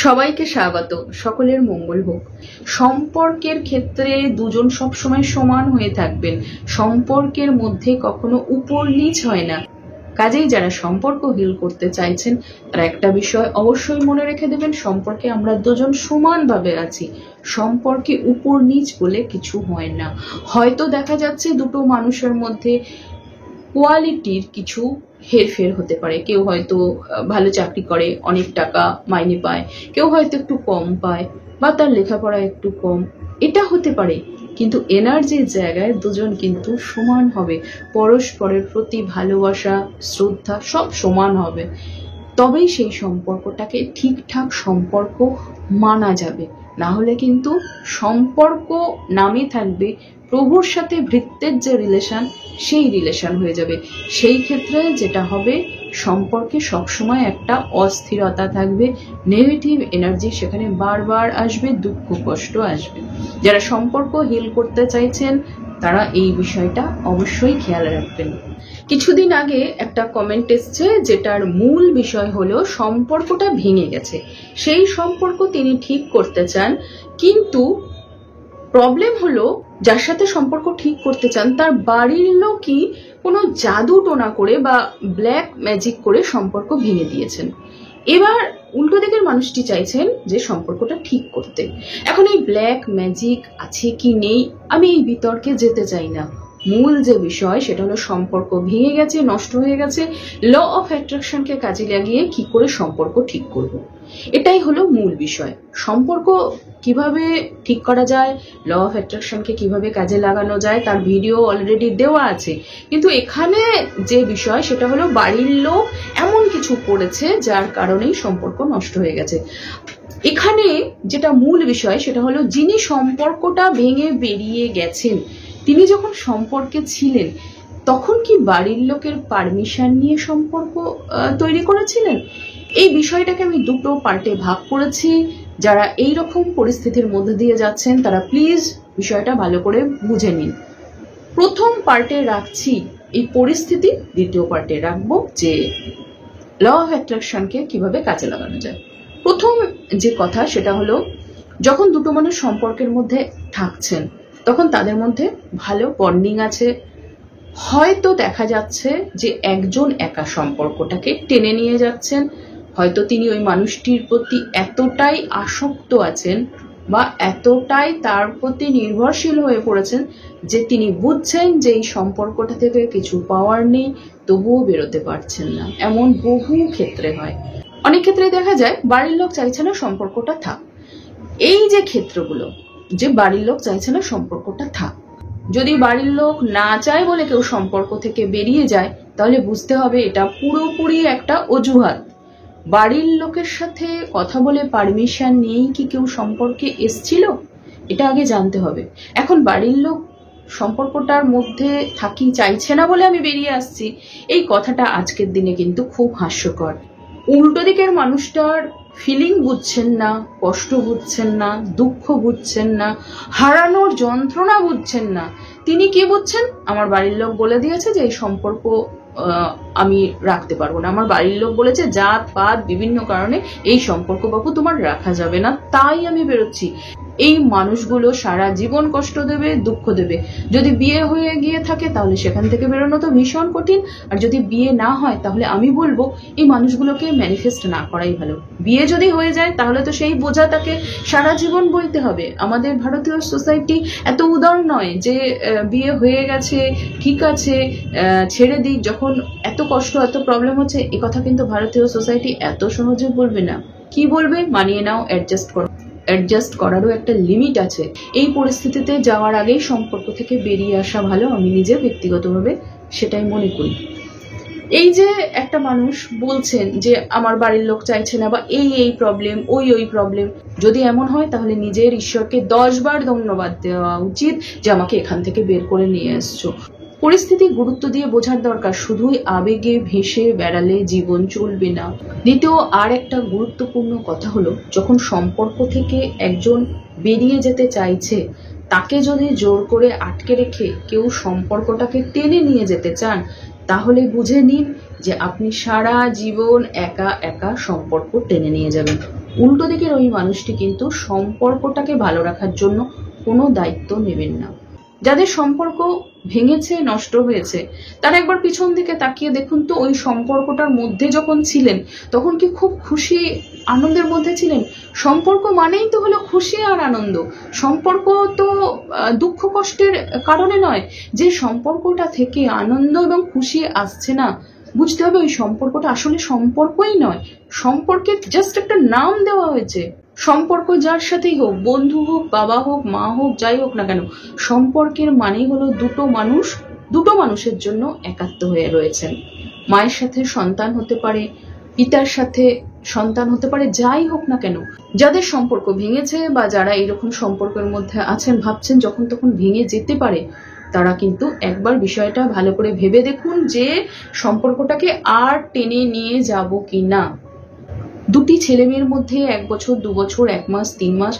সবাইকে স্বাগত। সকলের মঙ্গল হোক। সম্পর্কের ক্ষেত্রে দুজন সবসময় সমান হয়ে থাকবেন। সম্পর্কের মধ্যে কখনো উপর নিচ হয় না। কাজেই যারা সম্পর্ক হিল করতে চাইছেন তারা একটা বিষয় অবশ্যই মনে রেখে দেবেন, সম্পর্কে আমরা দুজন সমানভাবে আছি। সম্পর্কে উপর নিচ বলে কিছু হয় না। হয়তো দেখা যাচ্ছে দুটো মানুষের মধ্যে কোয়ালিটির কিছু হেরফের হতে পারে। কেউ হয়তো ভালো চাকরি করে, অনেক টাকা মাইনে পায়, কেউ হয়তো একটু কম পায় বা তার লেখাপড়া একটু কম, এটা হতে পারে। কিন্তু এনার্জির জায়গায় দুজন কিন্তু সমান হবে। পরস্পরের প্রতি ভালোবাসা, শ্রদ্ধা সব সমান হবে। তবেই সেই সম্পর্কটাকে ঠিকঠাক সম্পর্ক মানা যাবে। না হলে কিন্তু সম্পর্ক নামে থাকবে প্রভুর সাথে ভৃত্যের যে রিলেশন, সেই রিলেশন হয়ে যাবে। সেই ক্ষেত্রে যেটা হবে, সম্পর্কে সবসময় একটা অস্থিরতা থাকবে, নেগেটিভ এনার্জি সেখানে বারবার আসবে, দুঃখ কষ্ট আসবে। যারা সম্পর্ক হিল করতে চাইছেন তারা এই বিষয়টা অবশ্যই খেয়াল রাখবেন। কিছুদিন আগে একটা কমেন্ট এসছে, যেটার মূল বিষয় হলো সম্পর্কটা ভেঙে গেছে, সেই সম্পর্ক তিনি ঠিক করতে চান। কিন্তু প্রবলেম হলো, যার সাথে সম্পর্ক ঠিক করতে চান তার বাড়ির লোকই কোনো জাদু টোনা করে বা ব্ল্যাক ম্যাজিক করে সম্পর্ক ভেঙে দিয়েছেন। এবার উল্টো দিকের মানুষটি চাইছেন যে সম্পর্কটা ঠিক করতে। এখন এই ব্ল্যাক ম্যাজিক আছে কি নেই আমি এই বিতর্কে যেতে চাই না। মূল যে বিষয় সেটা হলো সম্পর্ক ভেঙে গেছে, নষ্ট হয়ে গেছে, ল অফ অ্যাট্রাকশনকে কাজে লাগিয়ে কি করে সম্পর্ক ঠিক করব, এটাই হলো মূল বিষয়। সম্পর্ক কিভাবে ঠিক করা যায়, ল অফ অ্যাট্রাকশনকে কিভাবে কাজে লাগানো যায়, তার ভিডিও অলরেডি দেওয়া আছে। কিন্তু এখানে যে বিষয় সেটা হলো বাড়ির লোক এমন কিছু করেছে যার কারণেই সম্পর্ক নষ্ট হয়ে গেছে। এখানে যেটা মূল বিষয় সেটা হলো, যিনি সম্পর্কটা ভেঙে বেরিয়ে গেছেন তিনি যখন সম্পর্কে ছিলেন তখন কি বাড়ির লোকের পারমিশন নিয়ে সম্পর্ক তৈরি করেছিলেন? এই বিষয়টাকে আমি দুটো পার্টে ভাগ করেছি। যারা এই রকম পরিস্থিতির মধ্যে দিয়ে যাচ্ছেন তারা প্লিজ বিষয়টা ভালো করে বুঝে নিন। প্রথম পার্টে রাখছি এই পরিস্থিতি, দ্বিতীয় পার্টে রাখবো যে ল অফ অ্যাট্রাকশনকে কিভাবে কাজে লাগানো যায়। প্রথম যে কথা সেটা হলো, যখন দুটো মানুষ সম্পর্কের মধ্যে থাকছেন তখন তাদের মধ্যে ভালো বন্ডিং আছে। হয়তো দেখা যাচ্ছে যে একজন একা সম্পর্কটাকে টেনে নিয়ে যাচ্ছেন, হয়তো তিনি ওই মানুষটির প্রতি এতটাই আসক্ত আছেন বা এতটাই তার প্রতি নির্ভরশীল হয়ে পড়েছেন যে তিনি বুঝছেন যে এই সম্পর্কটা থেকে কিছু পাওয়ার নেই, তবুও বেরোতে পারছেন না। এমন বহু ক্ষেত্রে হয়। অনেক ক্ষেত্রে দেখা যায় বাড়ির লোক চাইছে না সম্পর্কটা থাক। এই যে ক্ষেত্রগুলো, যে বাড়ির লোক চাইছে না সম্পর্কটা থাক, যদি বাড়ির লোক না চায় বলে কেউ সম্পর্ক থেকে বেরিয়ে যায় তাহলে বুঝতে হবে এটা পুরোপুরি একটা অজুহাত। বাড়ির লোকের সাথে কথা বলে পারমিশন নিয়েই কি কেউ সম্পর্কে এসছিল, এটা আগে জানতে হবে। এখন বাড়ির লোক সম্পর্কটার মধ্যে থাকি চাইছে না বলে আমি বেরিয়ে আসছি, এই কথাটা আজকের দিনে কিন্তু খুব হাস্যকর। উল্টো দিকের মানুষটার ফিলিং বুঝছেন না, কষ্ট বুঝছেন না, দুঃখ বুঝছেন না, হারানোর যন্ত্রণা বুঝছেন না। তিনি কি বুঝছেন, আমার বাড়ির লোক বলে দিয়েছে যে এই সম্পর্ক আমি রাখতে পারবো না, আমার বাড়ির লোক বলেছে জাত পাত বিভিন্ন কারণে এই সম্পর্ক বাবু তোমার রাখা যাবে না, তাই আমি বেরোচ্ছি। এই মানুষগুলো সারা জীবন কষ্ট দেবে, দুঃখ দেবে। যদি বিয়ে হয়ে গিয়ে থাকে তাহলে সেখান থেকে বেরোনো তো ভীষণ কঠিন। আর যদি বিয়ে না হয় তাহলে আমি বলবো এই মানুষগুলোকে ম্যানিফেস্ট না করাই ভালো। বিয়ে যদি হয়ে যায় তাহলে তো সেই বোঝা তাকে সারা জীবন বইতে হবে। আমাদের ভারতীয় সোসাইটি এত উদার নয় যে বিয়ে হয়ে গেছে ঠিক আছে ছেড়ে দিক, যখন এত কষ্ট এত প্রবলেম হচ্ছে, এ কথা কিন্তু ভারতীয় সোসাইটি এত সহজে বলবে না। কি বলবে, মানিয়ে নাও, অ্যাডজাস্ট করো। অ্যাডজাস্ট করারও একটা লিমিট আছে। এই পরিস্থিতিতে যাওয়ার আগেই সম্পর্ক থেকে বেরিয়ে আসা ভালো, আমি নিজে ব্যক্তিগতভাবে সেটাই মনে করি। এই যে একটা মানুষ বলছেন যে আমার বাড়ির লোক চাইছে না বা এই প্রবলেম ওই প্রবলেম, যদি এমন হয় তাহলে নিজের ঈশ্বরকে 10 বার ধন্যবাদ দেওয়া উচিত যে আমাকে এখান থেকে বের করে নিয়ে এসছো। পরিস্থিতি গুরুত্ব দিয়ে বোঝার দরকার, শুধুই আবেগে ভেসে বেড়ালে জীবন চলবে না। দ্বিতীয় আর একটা গুরুত্বপূর্ণ কথা হলো, যখন সম্পর্ক থেকে একজন বেরিয়ে যেতে চাইছে তাকে যদি জোর করে আটকে রেখে কেউ সম্পর্কটাকে টেনে নিয়ে যেতে চান তাহলে বুঝে নিন যে আপনি সারা জীবন একা একা সম্পর্ক টেনে নিয়ে যাবেন। উল্টো দিকের ওই মানুষটি কিন্তু সম্পর্কটাকে ভালো রাখার জন্য কোনো দায়িত্ব নেবেন না। যাদের সম্পর্ক ভেঙেছে, নষ্ট হয়েছে, তারা একবার পিছন দিকে তাকিয়ে দেখুন তো, ওই সম্পর্কটার মধ্যে যখন ছিলেন তখন কি খুব খুশি আনন্দের মধ্যে ছিলেন? সম্পর্ক মানেই তো হলো খুশি আর আনন্দ। সম্পর্ক তো দুঃখ কষ্টের কারণে নয়। যে সম্পর্কটা থেকে আনন্দ এবং খুশি আসছে না, বুঝতে হবে ওই সম্পর্কটা আসলে সম্পর্কই নয়, সম্পর্কের জাস্ট একটা নাম দেওয়া হয়েছে। সম্পর্ক যার সাথেই হোক, বন্ধু হোক, বাবা হোক, মা হোক, যাই হোক না কেন, সম্পর্কের মানেই হলো দুটো মানুষের জন্য একাত্ম হয়ে রয়েছেন। মায়ের সাথে সন্তান হতে পারে, পিতার সাথে সন্তান হতে পারে, যাই হোক না কেন। যাদের সম্পর্ক ভেঙেছে বা যারা এইরকম সম্পর্কের মধ্যে আছেন, ভাবছেন যখন তখন ভেঙে যেতে পারে, তারা কিন্তু একবার বিষয়টা ভালো করে ভেবে দেখুন যে সম্পর্কটাকে আর টেনে নিয়ে যাব কি না। দুটি ছেলে মেয়ের মধ্যে 1 বছর, 2 বছর, 1 মাস, 3 মাস,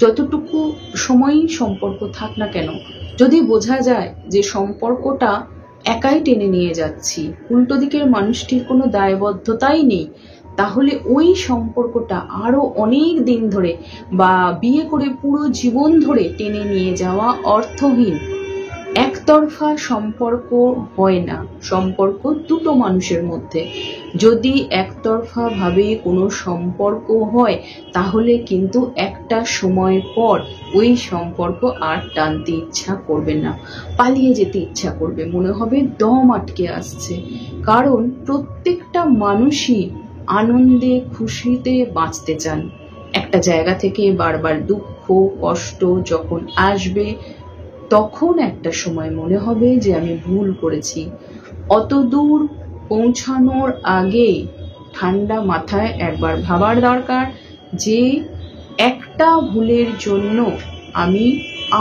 যতটুকু সময়ই সম্পর্ক থাক না কেন, যদি বোঝা যায় যে সম্পর্কটা একাই টেনে নিয়ে যাচ্ছি, উল্টো দিকের মানুষটির কোনো দায়বদ্ধতাই নেই, তাহলে ওই সম্পর্কটা আরো অনেক দিন ধরে বা বিয়ে করে পুরো জীবন ধরে টেনে নিয়ে যাওয়া অর্থহীন। একতরফা সম্পর্ক হয় না, সম্পর্ক দুটো মানুষের মধ্যে। যদি একতরফা ভাবে কোনো সম্পর্ক হয়, তাহলে কিন্তু একটা সময় পর ওই সম্পর্ক আর টানতে ইচ্ছা করবে না, পালিয়ে যেতে ইচ্ছা করবে, মনে হবে দম আটকে আসছে। কারণ প্রত্যেকটা মানুষই আনন্দে খুশিতে বাঁচতে চান। একটা জায়গা থেকে বারবার দুঃখ কষ্ট যখন আসবে, তখন একটা সময় মনে হবে যে আমি ভুল করেছি। অত দূর পৌঁছানোর আগে ঠান্ডা মাথায় একবার ভাবার দরকার যে একটা ভুলের জন্য আমি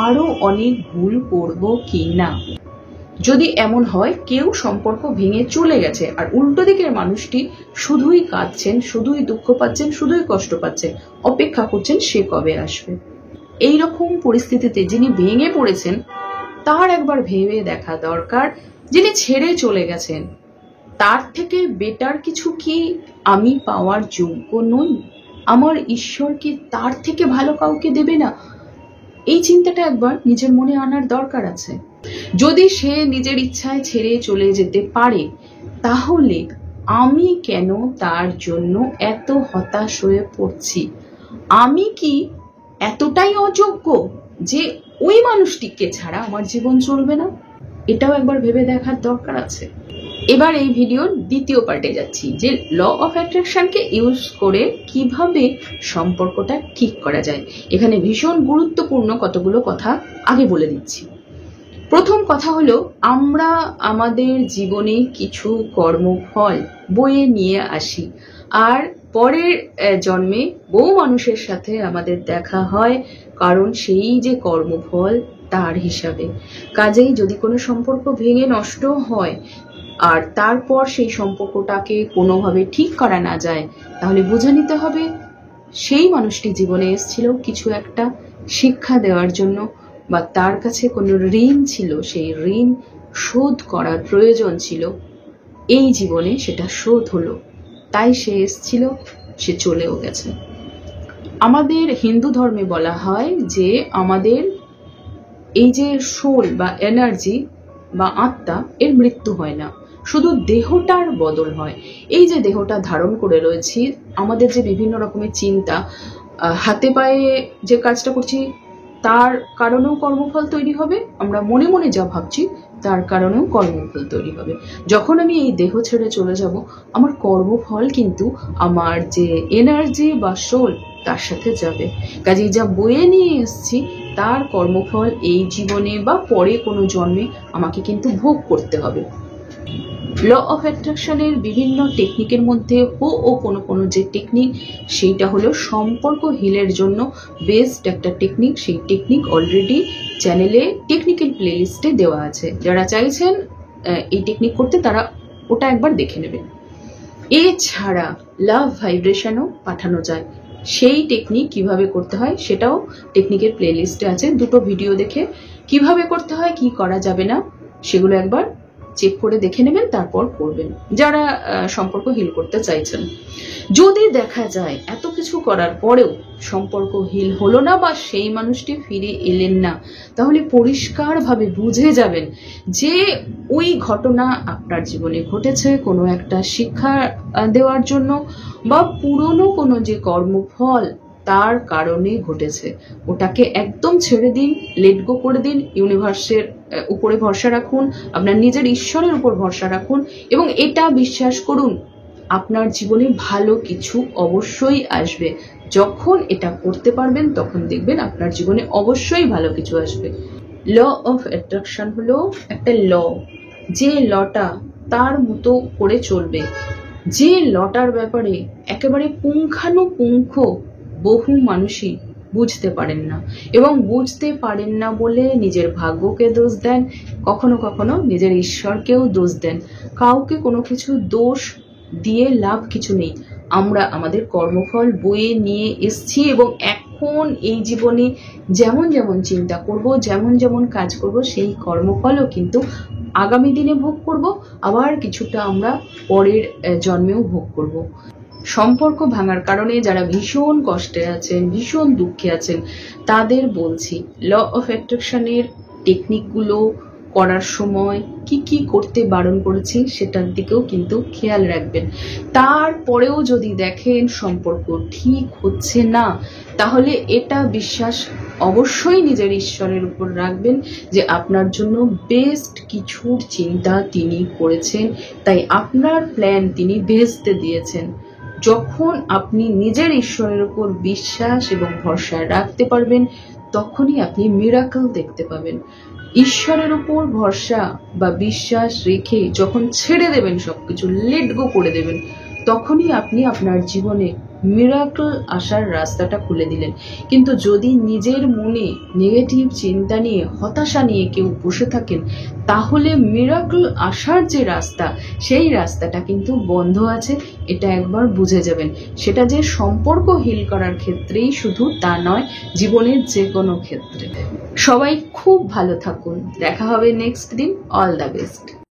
আরো অনেক ভুল করব কি না। যদি এমন হয় কেউ সম্পর্ক ভেঙে চলে গেছে আর উল্টো দিকের মানুষটি শুধুই কাঁদছেন, শুধুই দুঃখ পাচ্ছেন, শুধুই কষ্ট পাচ্ছেন, অপেক্ষা করছেন সে কবে আসবে, এইরকম পরিস্থিতিতে যিনি ভেঙে পড়েছেন তার একবার ভেবে দেখা দরকার, যিনি ছেড়ে চলে গেছেন তার থেকে বেটার কিছু কি আমি পাওয়ার যোগ্য নই? আমার ঈশ্বর কি তার থেকে ভালো কাউকে দেবে না? এই চিন্তাটা একবার নিজের মনে আনার দরকার আছে। যদি সে নিজের ইচ্ছায় ছেড়ে চলে যেতে পারে, তাহলে আমি কেন তার জন্য এত হতাশ হয়ে পড়ছি? আমি কি এতটাই অযোগ্য যে ওই মানুষটিকে ছাড়া আমার জীবন চলবে না? এটাও একবার ভেবে দেখার দরকার আছে। এবার এই ভিডিওর দ্বিতীয় পার্টে যাচ্ছি, যে ল অফ অ্যাট্রাকশনকে ইউজ করে কিভাবে সম্পর্কটা ঠিক করা যায়। এখানে ভীষণ গুরুত্বপূর্ণ কতগুলো কথা আগে বলে দিচ্ছি। প্রথম কথা হলো, আমরা আমাদের জীবনে কিছু কর্মফল বয়ে নিয়ে আসি, আর পরের জন্মে বহু মানুষের সাথে আমাদের দেখা হয়, কারণ সেই যে কর্মফল তার হিসাবে। কাজেই যদি কোনো সম্পর্ক ভেঙে নষ্ট হয় আর তারপর সেই সম্পর্কটাকে কোনোভাবে ঠিক করা না যায়, তাহলে বুঝে নিতে হবে সেই মানুষটি জীবনে এসেছিল কিছু একটা শিক্ষা দেওয়ার জন্য, বা তার কাছে কোনো ঋণ ছিল, সেই ঋণ শোধ করার প্রয়োজন ছিল। এই জীবনে সেটা শোধ হলো, তাই সে এসেছিল, সে চলেও গেছে। আমাদের হিন্দু ধর্মে বলা হয় যে আমাদের এই যে সোল বা এনার্জি বা আত্মা, এর মৃত্যু হয় না, শুধু দেহটার বদল হয়। এই যে দেহটা ধারণ করে রয়েছি, আমাদের যে বিভিন্ন রকমের চিন্তা, হাতে পায়ে যে কাজটা করছি তার কারণেও কর্মফল তৈরি হবে, আমরা মনে মনে যা ভাবছি তার কারণেও কর্মফল তৈরি হবে। যখন আমি এই দেহ ছেড়ে চলে যাব, আমার কর্মফল কিন্তু আমার যে এনার্জি বা সোল তার সাথে যাবে। কাজেই যা বয়ে নিয়ে এসছি তার কর্মফল এই জীবনে বা পরে কোনো জন্মে আমাকে কিন্তু ভোগ করতে হবে। ল অফ অ্যাট্রাকশনের বিভিন্ন টেকনিকের মধ্যে কোনো যে টেকনিক, সেইটা হলো সম্পর্ক হিলের জন্য বেস্ট একটা টেকনিক। সেই টেকনিক অলরেডি চ্যানেলে টেকনিক্যাল প্লেলিস্টে দেওয়া আছে, যারা চাইছেন এই টেকনিক করতে তারা ওটা একবার দেখে নেবেন। এছাড়া লাভ ভাইব্রেশনও পাঠানো যায়, সেই টেকনিক কিভাবে করতে হয় সেটাও টেকনিকের প্লেলিস্টে আছে। দুটো ভিডিও দেখে কিভাবে করতে হয়, কি করা যাবে না, সেগুলো একবার চেক করে দেখে নেবেন, তারপর করবেন যারা সম্পর্ক হিল করতে চাইছেন। যদি দেখা যায় এত কিছু করার পরেও সম্পর্ক হিল হলো না বা সেই মানুষটি ফিরে এলেন না, তাহলে পরিষ্কারভাবে বুঝে যাবেন যে ওই ঘটনা আপনার জীবনে ঘটেছে কোনো একটা শিক্ষা দেওয়ার জন্য বা পুরনো কোনো যে কর্মফল তার কারণে ঘটেছে। ওটাকে একদম ছেড়ে দিন, লেট গো করে দিন, ইউনিভার্সের উপরে ভরসা রাখুন, আপনার নিজের ঈশ্বরের উপর ভরসা রাখুন এবং এটা বিশ্বাস করুন আপনার জীবনে ভালো কিছু অবশ্যই আসবে। যখন এটা করতে পারবেন তখন দেখবেন আপনার জীবনে অবশ্যই ভালো কিছু আসবে। ল অফ অ্যাট্রাকশন হলো একটা ল, যে লটা তার মতো করে চলবে, যে লটার ব্যাপারে একেবারে পুঙ্খানুপুঙ্খ বহু মানুষই বুঝতে পারেন না এবং বুঝতে পারেন না বলে নিজের ভাগ্যকে দোষ দেন, কখনো কখনো নিজের ঈশ্বরকেও দোষ দেন। কাউকে কোনো কিছু দোষ দিয়ে লাভ কিছু নেই। আমরা আমাদের কর্মফল বয়ে নিয়ে এসছি এবং এখন এই জীবনে যেমন যেমন চিন্তা করব, যেমন যেমন কাজ করব, সেই কর্মফলও কিন্তু আগামী দিনে ভোগ করব, আবার কিছুটা আমরা পরের জন্মেও ভোগ করব। সম্পর্ক ভাঙার কারণে যারা ভীষণ কষ্টে আছেন, ভীষণ দুঃখে আছেন, তাদের বলছি ল অফ অ্যাট্রাকশনের টেকনিকগুলো করার সময় কি কি করতে বারণ করেছি সেটার দিকেও কিন্তু খেয়াল রাখবেন। তারপরেও যদি দেখেন সম্পর্ক ঠিক হচ্ছে না, তাহলে এটা বিশ্বাস অবশ্যই নিজের ঈশ্বরের উপর রাখবেন যে আপনার জন্য বেস্ট কিছুর চিন্তা তিনি করেছেন, তাই আপনার প্ল্যান তিনি ভেস্তে দিয়েছেন। যখন আপনি নিজের ঈশ্বরের উপর বিশ্বাস এবং ভরসা রাখতে পারবেন, তখনই আপনি মিরাকল দেখতে পাবেন। ঈশ্বরের উপর ভরসা বা বিশ্বাস রেখে যখন ছেড়ে দেবেন, সবকিছু লেট গো করে দেবেন, তখনই আপনি আপনার জীবনে মিরাকল আসার রাস্তাটা খুলে দিলেন। কিন্তু যদি নিজের মনে নেগেটিভ চিন্তা নিয়ে, হতাশা নিয়ে কেউ বসে থাকেন, তাহলে মিরাকল আসার যে রাস্তা, সেই রাস্তাটা কিন্তু বন্ধ আছে, এটা একবার বুঝে যাবেন। সেটা যে সম্পর্ক হিল করার ক্ষেত্রেই শুধু তা নয়, জীবনের যে কোনো ক্ষেত্রে। সবাই খুব ভালো থাকুন, দেখা হবে নেক্সট দিন। All the best.